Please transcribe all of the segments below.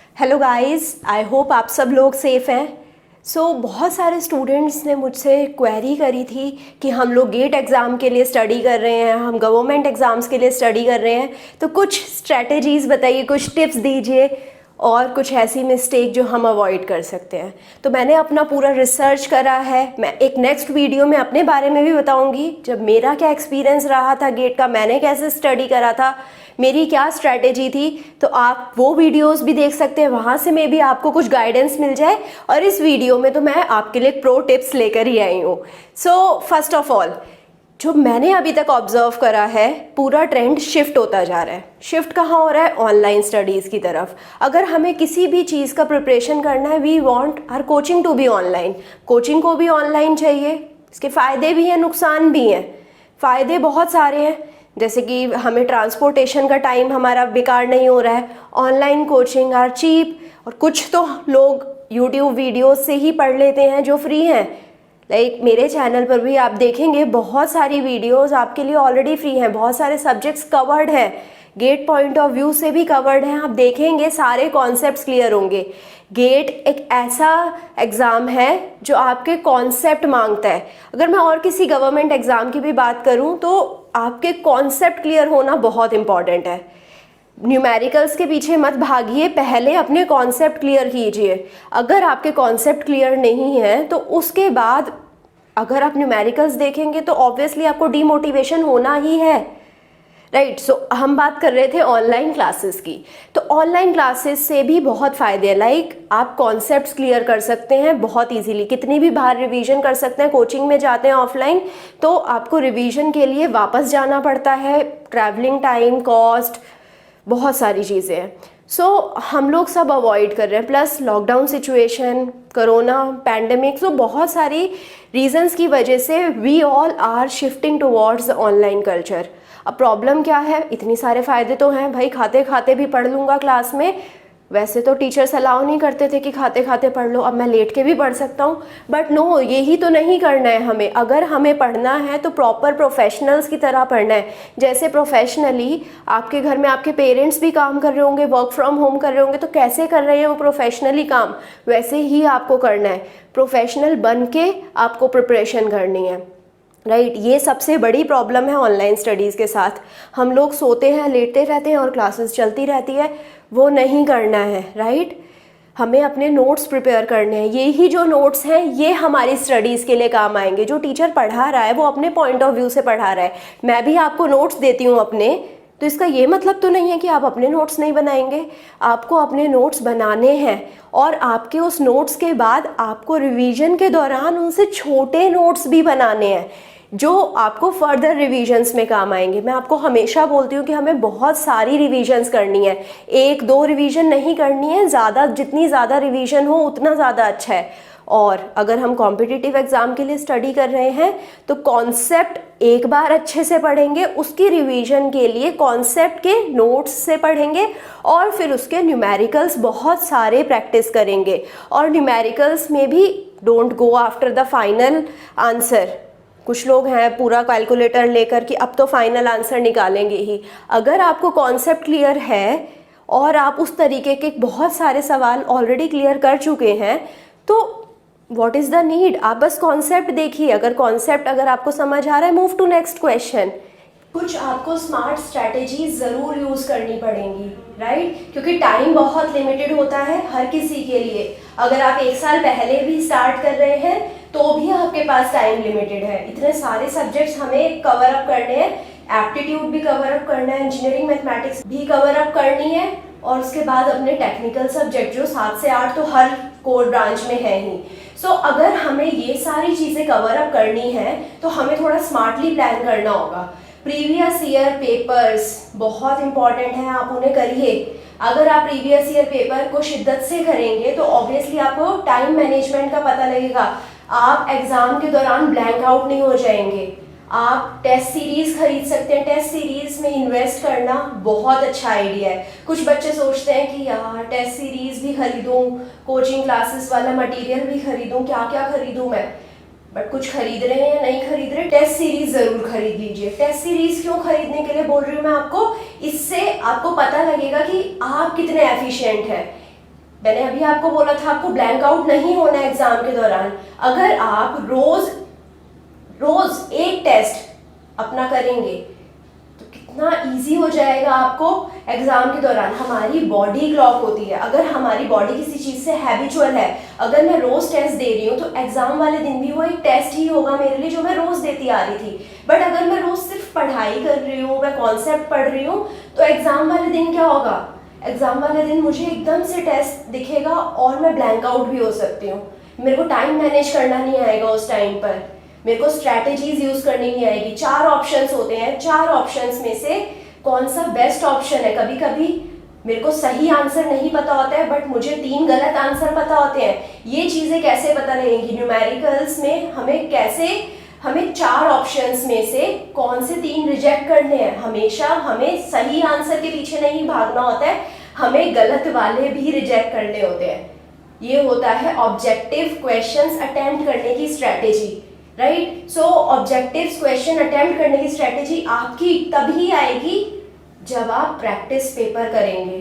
Hello guys, I hope आप सब लोग सेफ़ हैं। बहुत सारे स्टूडेंट्स ने मुझसे क्वेरी करी थी कि हम लोग गेट एग्ज़ाम के लिए स्टडी कर रहे हैं, हम गवर्नमेंट एग्ज़ाम्स के लिए स्टडी कर रहे हैं, तो कुछ स्ट्रैटेजीज़ बताइए, कुछ टिप्स दीजिए और कुछ ऐसी मिस्टेक जो हम अवॉइड कर सकते हैं। तो मैंने अपना पूरा रिसर्च करा है। मैं एक नेक्स्ट वीडियो में अपने बारे में भी बताऊंगी, जब मेरा क्या एक्सपीरियंस रहा था गेट का, मैंने कैसे स्टडी करा था, मेरी क्या स्ट्रैटेजी थी। तो आप वो वीडियोस भी देख सकते हैं, वहाँ से मे भी आपको कुछ गाइडेंस मिल जाए। और इस वीडियो में तो मैं आपके लिए प्रो टिप्स लेकर ही आई हूँ। फर्स्ट ऑफ ऑल, जो मैंने अभी तक ऑब्जर्व करा है, पूरा ट्रेंड शिफ्ट होता जा रहा है। शिफ्ट कहाँ हो रहा है? ऑनलाइन स्टडीज़ की तरफ। अगर हमें किसी भी चीज़ का प्रिपरेशन करना है, वी वांट हर coaching to be online. Coaching को भी ऑनलाइन चाहिए। इसके फ़ायदे भी हैं, नुकसान भी हैं। फ़ायदे बहुत सारे हैं, जैसे कि हमें ट्रांसपोर्टेशन का टाइम हमारा बेकार नहीं हो रहा है। ऑनलाइन कोचिंग आर चीप, और कुछ तो लोग यूट्यूब वीडियोस से ही पढ़ लेते हैं जो फ्री हैं। लाइक मेरे चैनल पर भी आप देखेंगे बहुत सारी वीडियोस आपके लिए ऑलरेडी फ्री हैं, बहुत सारे सब्जेक्ट्स कवर्ड हैं, गेट पॉइंट ऑफ व्यू से भी कवर्ड हैं। आप देखेंगे सारे कॉन्सेप्ट्स क्लियर होंगे। गेट एक ऐसा एग्ज़ाम है जो आपके कॉन्सेप्ट मांगता है। अगर मैं और किसी गवर्नमेंट एग्ज़ाम की भी बात करूं तो आपके कॉन्सेप्ट क्लियर होना बहुत इंपॉर्टेंट है। न्यूमेरिकल्स के पीछे मत भागिए, पहले अपने कॉन्सेप्ट क्लियर कीजिए। अगर आपके कॉन्सेप्ट क्लियर नहीं है तो उसके बाद अगर आप न्यूमेरिकल्स देखेंगे तो ऑब्वियसली आपको डीमोटिवेशन होना ही है, राइट। हम बात कर रहे थे ऑनलाइन क्लासेस की। तो ऑनलाइन क्लासेस से भी बहुत फ़ायदे हैं। लाइक आप कॉन्सेप्ट्स क्लियर कर सकते हैं बहुत इजीली, कितनी भी बार रिवीजन कर सकते हैं। कोचिंग में जाते हैं ऑफलाइन तो आपको रिवीजन के लिए वापस जाना पड़ता है, ट्रैवलिंग टाइम, कॉस्ट, बहुत सारी चीज़ें हैं। हम लोग सब अवॉइड कर रहे हैं। Plus lockdown situation, corona, pandemic, बहुत सारी रीजंस की वजह से we all are shifting towards the online culture. अब प्रॉब्लम क्या है? इतनी सारे फ़ायदे तो हैं भाई, खाते खाते भी पढ़ लूँगा क्लास में। वैसे तो टीचर्स अलाउ नहीं करते थे कि खाते खाते पढ़ लो, अब मैं लेट के भी पढ़ सकता हूँ। बट नो, यही तो नहीं करना है हमें। अगर हमें पढ़ना है तो प्रॉपर प्रोफेशनल्स की तरह पढ़ना है। जैसे प्रोफेशनली आपके घर में आपके पेरेंट्स भी काम कर रहे होंगे, वर्क फ्रॉम होम कर रहे होंगे, तो कैसे कर रहे हैं वो प्रोफेशनली काम, वैसे ही आपको करना है। प्रोफेशनल बन के आपको प्रिपरेशन करनी है, राइट। ये सबसे बड़ी प्रॉब्लम है ऑनलाइन स्टडीज़ के साथ। हम लोग सोते हैं, लेटते रहते हैं और क्लासेस चलती रहती है। वो नहीं करना है, राइट। हमें अपने नोट्स प्रिपेयर करने हैं। ये ही जो नोट्स हैं ये हमारी स्टडीज़ के लिए काम आएंगे। जो टीचर पढ़ा रहा है वो अपने पॉइंट ऑफ व्यू से पढ़ा रहा है। मैं भी आपको नोट्स देती हूँ अपने, तो इसका ये मतलब तो नहीं है कि आप अपने नोट्स नहीं बनाएंगे। आपको अपने नोट्स बनाने हैं, और आपके उस नोट्स के बाद आपको रिवीजन के दौरान उनसे छोटे नोट्स भी बनाने हैं जो आपको फर्दर रिवीजन्स में काम आएंगे। मैं आपको हमेशा बोलती हूँ कि हमें बहुत सारी रिवीजन्स करनी है, एक दो रिवीजन नहीं करनी है, ज़्यादा, जितनी ज़्यादा रिवीजन हो उतना ज़्यादा अच्छा है। और अगर हम कॉम्पिटिटिव एग्ज़ाम के लिए स्टडी कर रहे हैं तो कॉन्सेप्ट एक बार अच्छे से पढ़ेंगे, उसकी रिवीजन के लिए कॉन्सेप्ट के नोट्स से पढ़ेंगे, और फिर उसके न्यूमेरिकल्स बहुत सारे प्रैक्टिस करेंगे। और न्यूमेरिकल्स में भी don't go after the final answer. कुछ लोग हैं पूरा कैलकुलेटर लेकर कि अब तो फाइनल आंसर निकालेंगे ही। अगर आपको कॉन्सेप्ट क्लियर है और आप उस तरीके के बहुत सारे सवाल ऑलरेडी क्लियर कर चुके हैं, तो व्हाट इज़ द नीड? आप बस कॉन्सेप्ट देखिए। अगर आपको समझ आ रहा है, मूव टू नेक्स्ट क्वेश्चन। कुछ आपको स्मार्ट स्ट्रैटेजीज ज़रूर यूज़ करनी पड़ेंगी, राइट, क्योंकि टाइम बहुत लिमिटेड होता है हर किसी के लिए। अगर आप एक साल पहले भी स्टार्ट कर रहे हैं तो भी आपके पास टाइम लिमिटेड है। इतने सारे सब्जेक्ट्स हमें कवर अप करने हैं, एप्टीट्यूड भी कवर अप करना है, इंजीनियरिंग मैथमेटिक्स भी कवर अप करनी है, और उसके बाद अपने टेक्निकल सब्जेक्ट जो 7 से 8 तो हर कोर ब्रांच में है ही। अगर हमें ये सारी चीज़ें कवर अप करनी है तो हमें थोड़ा स्मार्टली प्लान करना होगा। प्रीवियस ईयर पेपर्स बहुत इंपॉर्टेंट हैं, आप उन्हें करिए। अगर आप प्रीवियस ईयर पेपर को शिद्दत से करेंगे तो ऑब्वियसली आपको टाइम मैनेजमेंट का पता लगेगा। आप एग्जाम के दौरान ब्लैंक आउट नहीं हो जाएंगे। आप टेस्ट सीरीज खरीद सकते हैं, टेस्ट सीरीज में इन्वेस्ट करना बहुत अच्छा आइडिया है। कुछ बच्चे सोचते हैं कि यार टेस्ट सीरीज भी खरीदूं, कोचिंग क्लासेस वाला मटेरियल भी खरीदूं, क्या क्या खरीदूं मैं। बट कुछ खरीद रहे हैं या नहीं खरीद रहे, टेस्ट सीरीज जरूर खरीद लीजिए। टेस्ट सीरीज क्यों खरीदने के लिए बोल रही हूँ मैं आपको, इससे आपको पता लगेगा कि आप कितने एफिशिएंट हैं। मैंने अभी आपको बोला था आपको ब्लैंक आउट नहीं होना है एग्जाम के दौरान। अगर आप रोज रोज एक टेस्ट अपना करेंगे तो कितना इजी हो जाएगा आपको एग्जाम के दौरान। हमारी बॉडी क्लॉक होती है, अगर हमारी बॉडी किसी चीज से हैबिचुअल है, अगर मैं रोज टेस्ट दे रही हूँ तो एग्जाम वाले दिन भी वो एक टेस्ट ही होगा मेरे लिए जो मैं रोज देती आ रही थी। बट अगर मैं रोज सिर्फ पढ़ाई कर रही हूँ, मैं कॉन्सेप्ट पढ़ रही हूँ, तो एग्जाम वाले दिन क्या होगा, एग्जाम वाले दिन मुझे एकदम से टेस्ट दिखेगा और मैं ब्लैंक आउट भी हो सकती हूँ। मेरे को टाइम मैनेज करना नहीं आएगा उस टाइम पर, मेरे को स्ट्रैटेजीज यूज करनी नहीं आएगी। 4 ऑप्शंस होते हैं, 4 ऑप्शंस में से कौन सा बेस्ट ऑप्शन है। कभी कभी मेरे को सही आंसर नहीं पता होता है बट मुझे 3 गलत आंसर पता होते हैं। ये चीजें कैसे पता रहेंगी न्यूमेरिकल्स में, हमें 4 ऑप्शंस में से कौन से 3 रिजेक्ट करने हैं। हमेशा हमें सही आंसर के पीछे नहीं भागना होता है, हमें गलत वाले भी रिजेक्ट करने होते हैं। ये होता है ऑब्जेक्टिव क्वेश्चंस अटेम्प्ट करने की स्ट्रेटेजी, राइट। सो ऑब्जेक्टिव क्वेश्चन अटेम्प्ट करने की स्ट्रेटेजी आपकी तभी आएगी जब आप प्रैक्टिस पेपर करेंगे,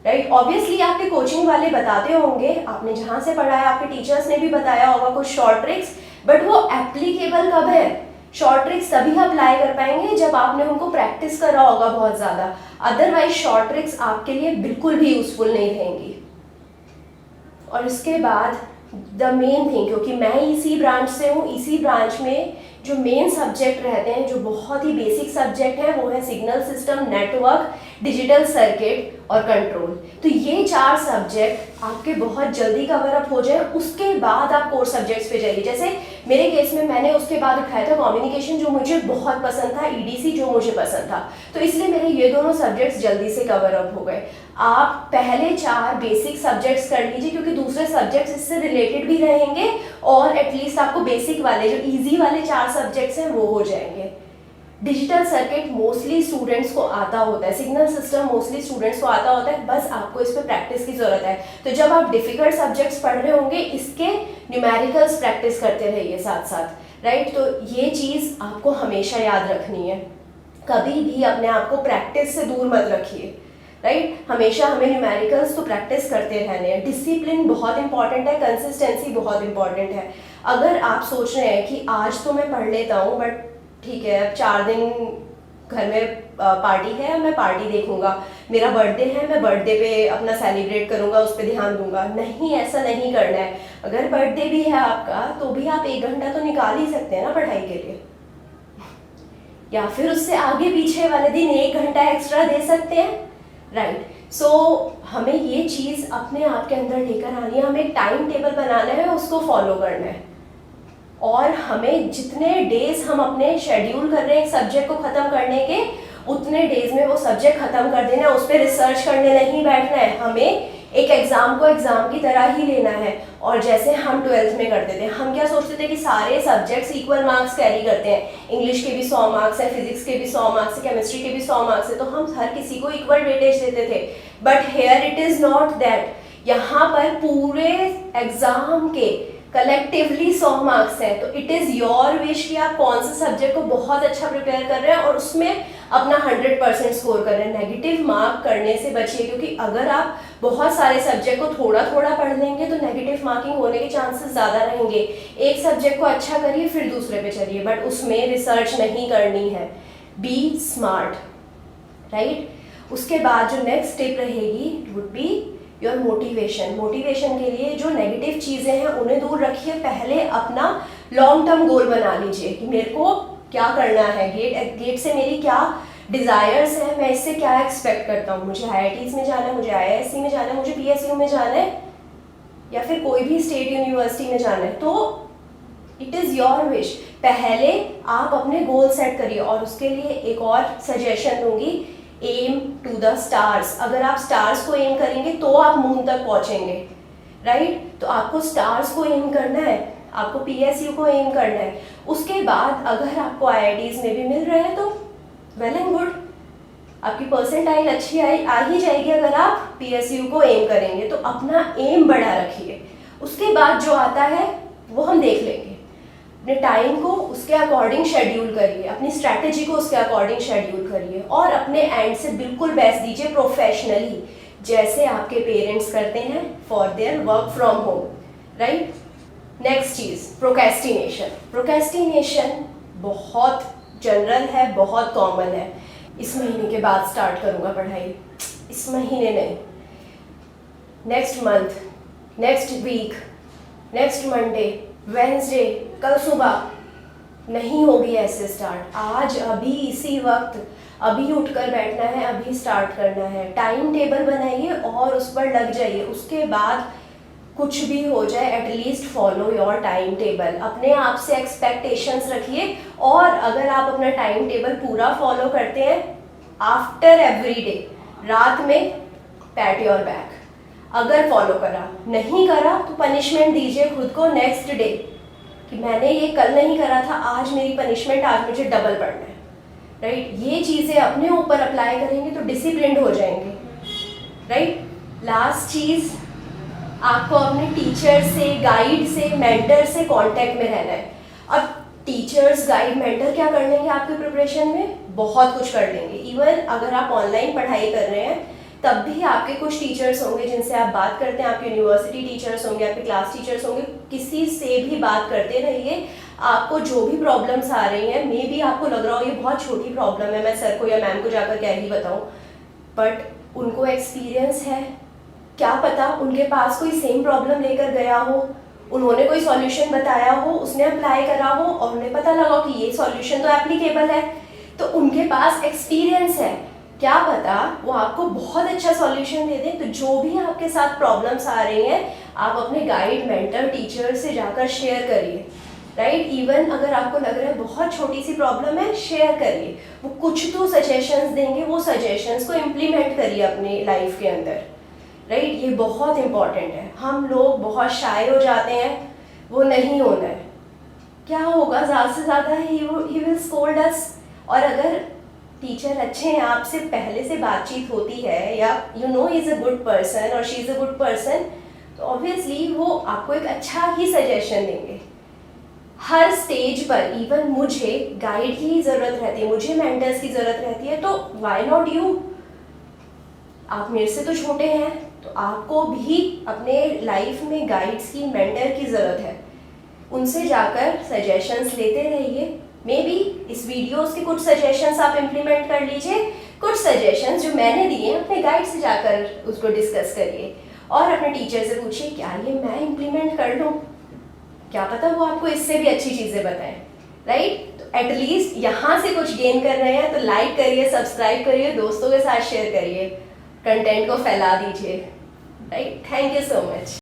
राइट। ऑब्वियसली आपके कोचिंग वाले बताते होंगे, आपने जहां से पढ़ा है आपके टीचर्स ने भी बताया होगा कुछ शॉर्ट ट्रिक्स, बट वो एप्लीकेबल कब है, शॉर्ट ट्रिक्स तभी अप्लाई कर पाएंगे जब आपने उनको प्रैक्टिस करा होगा बहुत ज़्यादा। अदरवाइज शॉर्ट ट्रिक्स आपके लिए बिल्कुल भी यूजफुल नहीं रहेंगी। और इसके बाद द मेन थिंग, क्योंकि मैं इसी ब्रांच से हूँ, इसी ब्रांच में जो मेन सब्जेक्ट रहते हैं, जो बहुत ही बेसिक सब्जेक्ट हैं, वो है signal system, network, digital circuit और कंट्रोल। तो ये 4 सब्जेक्ट आपके बहुत जल्दी कवर अप हो जाए, उसके बाद आप कोर सब्जेक्ट्स पे जाइए। जैसे मेरे केस में मैंने उसके बाद उठाया था कम्युनिकेशन, जो मुझे बहुत पसंद था, ईडीसी जो मुझे पसंद था, तो इसलिए मेरे ये दोनों सब्जेक्ट्स जल्दी से कवर अप हो गए। आप पहले 4 बेसिक सब्जेक्ट्स कर लीजिए क्योंकि दूसरे सब्जेक्ट्स इससे रिलेटेड भी रहेंगे और एटलीस्ट आपको बेसिक वाले जो इजी वाले 4 सब्जेक्ट्स हैं वो हो जाएंगे। डिजिटल सर्किट मोस्टली स्टूडेंट्स को आता होता है, सिग्नल सिस्टम मोस्टली स्टूडेंट्स को आता होता है, बस आपको इस पर प्रैक्टिस की जरूरत है। तो जब आप डिफिकल्ट सब्जेक्ट्स पढ़ रहे होंगे, इसके न्यूमेरिकल्स प्रैक्टिस करते रहिए साथ साथ, राइट। तो ये चीज़ आपको हमेशा याद रखनी है, कभी भी अपने आप को प्रैक्टिस से दूर मत रखिए, राइट। हमेशा हमें न्यूमेरिकल्स तो प्रैक्टिस करते रहने हैं। डिसिप्लिन बहुत इंपॉर्टेंट है, कंसिस्टेंसी बहुत इंपॉर्टेंट है। अगर आप सोच रहे हैं कि आज तो मैं पढ़ लेता हूँ बट ठीक है अब 4 दिन घर में पार्टी है, मैं पार्टी देखूंगा, मेरा बर्थडे है, मैं बर्थडे पे अपना सेलिब्रेट करूंगा, उस पर ध्यान दूंगा, नहीं, ऐसा नहीं करना है। अगर बर्थडे भी है आपका तो भी आप 1 घंटा तो निकाल ही सकते हैं ना पढ़ाई के लिए, या फिर उससे आगे पीछे वाले दिन 1 घंटा एक्स्ट्रा दे सकते हैं, राइट। सो हमें ये चीज़ अपने आप के अंदर लेकर आनी है, हमें एक टाइम टेबल बनाना है, उसको फॉलो करना है। और हमें जितने डेज हम अपने शेड्यूल कर रहे हैं एक सब्जेक्ट को ख़त्म करने के, उतने डेज में वो सब्जेक्ट ख़त्म कर देना है, उस पर रिसर्च करने नहीं बैठना है। हमें एक एग्ज़ाम को एग्ज़ाम की तरह ही लेना है। और जैसे हम 12th में करते थे, हम क्या सोचते थे कि सारे सब्जेक्ट्स इक्वल मार्क्स कैरी करते हैं, इंग्लिश के भी 100 मार्क्स है, फिजिक्स के भी 100 मार्क्स है, केमिस्ट्री के भी 100 मार्क्स है, तो हम हर किसी को इक्वल वेटेज देते थे। But here it is not that, यहाँ पर पूरे एग्ज़ाम के कलेक्टिवली 100 मार्क्स हैं। तो इट इज़ योर विश कि आप कौन से सब्जेक्ट को बहुत अच्छा प्रिपेयर कर रहे हैं और उसमें अपना 100% स्कोर कर रहे हैं। नेगेटिव मार्क करने से बचिए, क्योंकि अगर आप बहुत सारे सब्जेक्ट को थोड़ा थोड़ा पढ़ लेंगे तो नेगेटिव मार्किंग होने के चांसेस ज़्यादा रहेंगे। एक सब्जेक्ट को अच्छा करिए फिर दूसरे पे चलिए, बट उसमें रिसर्च नहीं करनी है। Be smart, right. उसके बाद जो नेक्स्ट स्टेप रहेगी would be your motivation. Motivation के लिए जो नेगेटिव चीज़ें हैं उन्हें दूर रखिए, पहले अपना लॉन्ग टर्म गोल बना लीजिए कि मेरे को क्या करना है, गेट से मेरी क्या डिज़ायर्स है, मैं इससे क्या एक्सपेक्ट करता हूँ। मुझे IITs में जाना है, मुझे IISc में जाना है, मुझे PSU में जाना है, या फिर कोई भी स्टेट यूनिवर्सिटी में जाना है, तो इट इज़ योर विश। पहले आप अपने गोल सेट करिए। और उसके लिए एक और सजेशन दूंगी, एम टू द स्टार्स। अगर आप स्टार्स को एम करेंगे तो आप मून तक पहुंचेंगे, राइट। तो आपको स्टार्स को एम करना है, आपको PSU को एम करना है। उसके बाद अगर आपको IITs में भी मिल रहे हैं तो वेल एंड गुड, आपकी परसेंटाइल अच्छी आ ही जाएगी अगर आप PSU को एम करेंगे। तो अपना एम बड़ा रखिए, उसके बाद जो आता है वो हम देख लेंगे। अपने टाइम को उसके अकॉर्डिंग शेड्यूल करिए, अपनी स्ट्रैटेजी को उसके अकॉर्डिंग शेड्यूल करिए और अपने एंड से बिल्कुल बेस्ट दीजिए प्रोफेशनली। जैसे आपके पेरेंट्स करते हैं for their work from home, right. Next cheese procrastination. Procrastination बहुत जनरल है, बहुत कॉमन है। इस महीने के बाद स्टार्ट करूँगा पढ़ाई, इस महीने नहीं, next month, next week, next Monday, Wednesday, कल सुबह, नहीं होगी ऐसे स्टार्ट। आज अभी इसी वक्त अभी उठकर बैठना है, अभी स्टार्ट करना है। टाइम टेबल बनाइए और उस पर लग जाइए। उसके बाद कुछ भी हो जाए at least follow your time table. अपने आप से एक्सपेक्टेशंस रखिए और अगर आप अपना टाइम टेबल पूरा फॉलो करते हैं आफ्टर एवरी डे, रात में पैट योर बैक। अगर फॉलो करा, नहीं करा तो पनिशमेंट दीजिए खुद को नेक्स्ट डे कि मैंने ये कल नहीं करा था, आज मेरी पनिशमेंट, आज मुझे डबल पढ़ना है, राइट। ये चीज़ें अपने ऊपर अप्लाई करेंगे तो डिसिप्लिन्ड हो जाएंगे, राइट। लास्ट चीज़, आपको अपने टीचर से, गाइड से, मेंटर से कांटेक्ट में रहना है। अब टीचर्स, गाइड, मेंटर क्या कर लेंगे आपके प्रिपरेशन में? बहुत कुछ कर लेंगे। इवन अगर आप ऑनलाइन पढ़ाई कर रहे हैं तब भी आपके कुछ टीचर्स होंगे जिनसे आप बात करते हैं, आपके यूनिवर्सिटी टीचर्स होंगे, आपके क्लास टीचर्स होंगे, किसी से भी बात करते रहिए। आपको जो भी प्रॉब्लम्स आ रही हैं, मे बी आपको लग रहा हो ये बहुत छोटी प्रॉब्लम है, मैं सर को या मैम को जाकर क्या ही बताऊं, बट उनको एक्सपीरियंस है, क्या पता उनके पास कोई सेम प्रॉब्लम लेकर गया हो, उन्होंने कोई सॉल्यूशन बताया हो, उसने अप्लाई करा हो और उन्हें पता लगा कि ये सॉल्यूशन तो एप्लीकेबल है, तो उनके पास एक्सपीरियंस है, क्या पता वो आपको बहुत अच्छा सॉल्यूशन दे दें। तो जो भी आपके साथ प्रॉब्लम्स आ रही हैं, आप अपने गाइड, मेंटर, टीचर से जाकर शेयर करिए, राइट। इवन अगर आपको लग रहा है बहुत छोटी सी प्रॉब्लम है, शेयर करिए, वो कुछ तो सजेशंस देंगे, वो सजेशंस को इम्प्लीमेंट करिए अपनी लाइफ के अंदर, राइट। ये बहुत इंपॉर्टेंट है। हम लोग बहुत शाय हो जाते हैं, वो नहीं होना है। क्या होगा, ज़्यादा से ज़्यादा ही विल स्कोल्ड अस। और अगर टीचर अच्छे हैं, आपसे पहले से बातचीत होती है या you know is a good person और she is a good person, तो ऑब्वियसली वो आपको एक अच्छा ही सजेशन देंगे। हर स्टेज पर इवन मुझे गाइड की ज़रूरत रहती है, मुझे मेंटर्स की ज़रूरत रहती है, तो व्हाई नॉट यू? आप मेरे से तो छोटे हैं, तो आपको भी अपने लाइफ में गाइड्स की, मेंटर की ज़रूरत है। उनसे जाकर सजेशंस लेते रहिए। मे बी इस वीडियोस के कुछ सजेशंस आप इम्प्लीमेंट कर लीजिए, कुछ सजेशंस जो मैंने दिए अपने गाइड से जाकर उसको डिस्कस करिए और अपने टीचर से पूछिए क्या ये मैं इम्प्लीमेंट कर लूँ, क्या पता वो आपको इससे भी अच्छी चीज़ें बताएं, राइट। तो एटलीस्ट यहाँ से कुछ गेन कर रहे हैं तो लाइक करिए, सब्सक्राइब करिए, दोस्तों के साथ शेयर करिए, कंटेंट को फैला दीजिए, right. Thank you so much.